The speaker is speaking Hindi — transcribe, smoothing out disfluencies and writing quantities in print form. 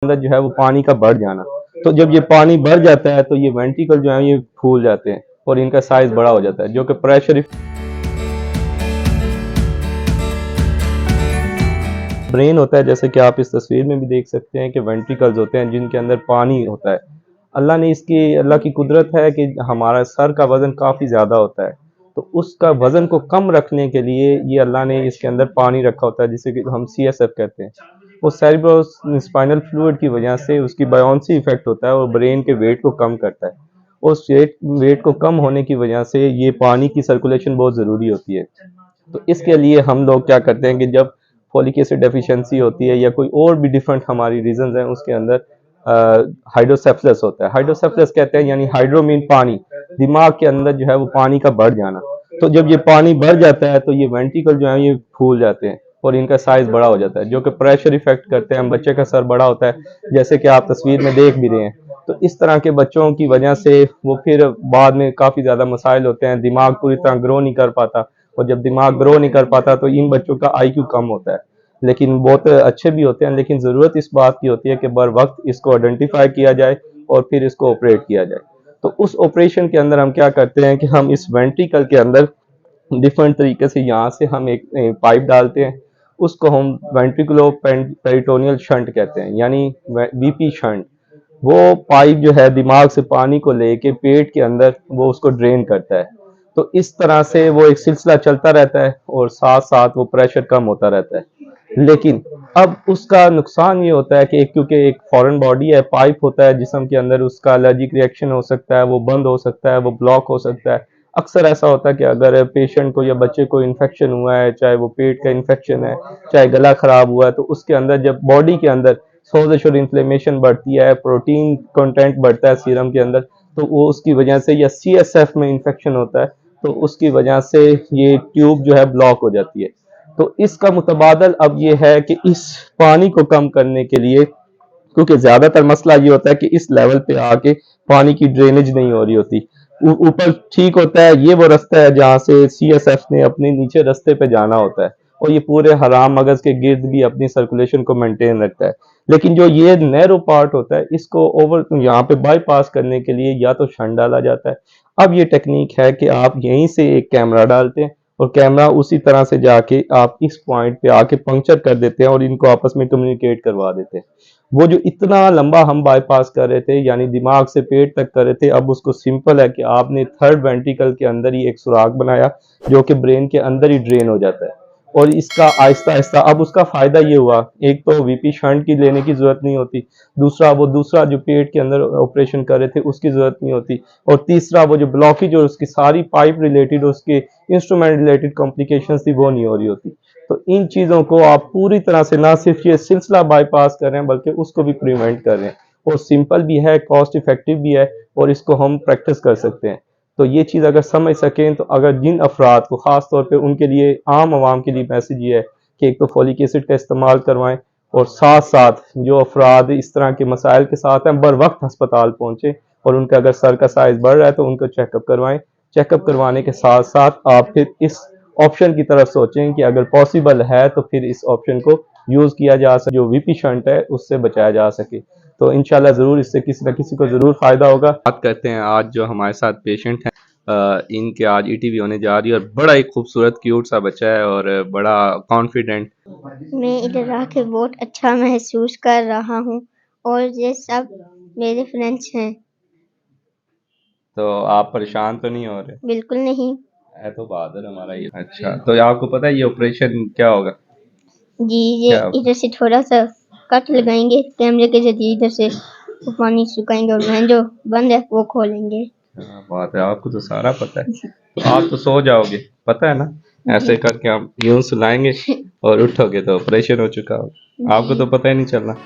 अंदर जो है वो पानी का बढ़ जाना। तो जब ये पानी बढ़ जाता है तो ये वेंट्रिकल जो है ये फूल जाते हैं और इनका साइज बड़ा हो जाता है, जो कि प्रेशर ब्रेन होता है। जैसे कि आप इस तस्वीर में भी देख सकते हैं कि वेंट्रिकल्स होते हैं जिनके अंदर पानी होता है। अल्लाह की कुदरत है कि हमारा सर का वज़न काफ़ी ज़्यादा होता है, तो उसका वज़न को कम रखने के लिए ये अल्लाह ने इसके अंदर पानी रखा होता है, जिसे कि हम CSF कहते हैं। वो सेरेब्रो स्पाइनल फ्लूइड की वजह से उसकी बायोंसी इफेक्ट होता है और ब्रेन के वेट को कम करता है। उस वेट को कम होने की वजह से ये पानी की सर्कुलेशन बहुत ज़रूरी होती है। तो इसके लिए हम लोग क्या करते हैं कि जब फोलिक एसिड डेफिशिएंसी होती है या कोई और भी डिफरेंट हमारी रीजंस हैं, उसके अंदर हाइड्रोसेफ्लस होता है। हाइड्रोसेफ्लस कहते हैं यानी हाइड्रो मीन पानी, दिमाग के अंदर जो है वो पानी का बढ़ जाना। तो जब ये पानी बढ़ जाता है तो ये वेंट्रिकल जो है ये फूल जाते हैं और इनका साइज बड़ा हो जाता है, जो कि प्रेशर इफेक्ट करते हैं। बच्चे का सर बड़ा होता है, जैसे कि आप तस्वीर में देख भी रहे हैं। तो इस तरह के बच्चों की वजह से वो फिर बाद में काफ़ी ज़्यादा मसाइल होते हैं, दिमाग पूरी तरह ग्रो नहीं कर पाता, और जब दिमाग ग्रो नहीं कर पाता तो इन बच्चों का IQ कम होता है। लेकिन बहुत अच्छे भी होते हैं, लेकिन ज़रूरत इस बात की होती है कि बर वक्त इसको आइडेंटिफाई किया जाए और फिर इसको ऑपरेट किया जाए। तो उस ऑपरेशन के अंदर हम क्या करते हैं कि हम इस वेंट्रिकल के अंदर डिफरेंट तरीके से यहाँ से हम एक पाइप डालते हैं, उसको हम वेंट्रिकुलो पेरिटोनियल शंट कहते हैं, यानी VP शंट। वो पाइप जो है दिमाग से पानी को लेके पेट के अंदर वो उसको ड्रेन करता है। तो इस तरह से वो एक सिलसिला चलता रहता है और साथ साथ वो प्रेशर कम होता रहता है। लेकिन अब उसका नुकसान ये होता है कि क्योंकि एक फॉरेन बॉडी है, पाइप होता है जिस्म के अंदर, उसका एलर्जिक रिएक्शन हो सकता है, वो बंद हो सकता है, वो ब्लॉक हो सकता है। अक्सर ऐसा होता है कि अगर पेशेंट को या बच्चे को इन्फेक्शन हुआ है, चाहे वो पेट का इन्फेक्शन है, चाहे गला खराब हुआ है, तो उसके अंदर जब बॉडी के अंदर सोजिश और इन्फ्लेमेशन बढ़ती है, प्रोटीन कंटेंट बढ़ता है सीरम के अंदर, तो वो उसकी वजह से, या CSF में इन्फेक्शन होता है तो उसकी वजह से ये ट्यूब जो है ब्लॉक हो जाती है। तो इसका मुतबादल अब ये है कि इस पानी को कम करने के लिए, क्योंकि ज्यादातर मसला ये होता है कि इस लेवल पे आके पानी की ड्रेनेज नहीं हो रही होती। ऊपर ठीक होता है, ये वो रास्ता है जहाँ से CSF ने अपने नीचे रास्ते पे जाना होता है, और ये पूरे हराम मगज के गिर्द भी अपनी सर्कुलेशन को मेंटेन रखता है। लेकिन जो ये नैरो पार्ट होता है, इसको ओवर यहाँ पे बाईपास करने के लिए या तो शन डाला जाता है। अब ये टेक्निक है कि आप यहीं से एक कैमरा डालते हैं और कैमरा उसी तरह से जाके आप इस पॉइंट पे आके पंक्चर कर देते हैं और इनको आपस में कम्युनिकेट करवा देते हैं। वो जो इतना लंबा हम बाईपास कर रहे थे, यानी दिमाग से पेट तक कर रहे थे, अब उसको सिंपल है कि आपने थर्ड वेंट्रिकल के अंदर ही एक सुराख बनाया जो कि ब्रेन के अंदर ही ड्रेन हो जाता है। और इसका आहिस्ता आहिस्ता अब उसका फायदा ये हुआ, एक तो VP शंट की लेने की जरूरत नहीं होती, दूसरा जो पेट के अंदर ऑपरेशन कर रहे थे उसकी जरूरत नहीं होती, और तीसरा वो जो ब्लॉकेज और उसकी सारी पाइप रिलेटेड, उसके इंस्ट्रूमेंट रिलेटेड कॉम्प्लिकेशंस थी, वो नहीं हो रही होती। तो इन चीज़ों को आप पूरी तरह से ना सिर्फ ये सिलसिला बाईपास कर रहे हैं बल्कि उसको भी प्रिवेंट कर रहे हैं, और सिंपल भी है, कॉस्ट इफेक्टिव भी है, और इसको हम प्रैक्टिस कर सकते हैं। तो ये चीज़ अगर समझ सकें, तो अगर जिन अफराद को ख़ास तौर पे उनके लिए, आम आवाम के लिए मैसेज ये है कि एक तो फोलिक एसिड का इस्तेमाल करवाएं, और साथ साथ जो अफराद इस तरह के मसाइल के साथ हैं बर वक्त हस्पताल पहुँचें, और उनका अगर सर का साइज़ बढ़ रहा है तो उनको चेकअप करवाएं। चेकअप करवाने के साथ साथ आप फिर इस ऑप्शन की तरफ सोचें कि अगर पॉसिबल है तो फिर इस ऑप्शन को यूज़ किया जा सके, जो VP शंट है उससे बचाया जा सके। तो इंशाल्लाह ज़रूर इससे किसी न किसी को ज़रूर फ़ायदा होगा। बात करते हैं आज जो हमारे साथ पेशेंट हैं, इनके आज ETV होने जा रही है, और बड़ा ही खूबसूरत क्यूट सा बच्चा है और बड़ा कॉन्फिडेंट। मैं इधर आके बहुत अच्छा महसूस कर रहा हूँ और ये सब मेरे फ्रेंड्स हैं। तो आप परेशान तो नहीं हो रहे? बिल्कुल नहीं। है तो बहादुर हमारा ये। अच्छा, तो आपको पता है ये ऑपरेशन क्या होगा? जी, ये क्या इधर से थोड़ा सा कट लगाएंगे कैमरे के जरिए, इधर से वो पानी सुखाएंगे और वहाँ जो बंद है वो खोलेंगे। बात है, आपको तो सारा पता है। तो आप तो सो जाओगे, पता है ना? ऐसे करके हम यूं सुलाएंगे और उठोगे तो ऑपरेशन हो चुका होगा, आपको तो पता ही नहीं चलना।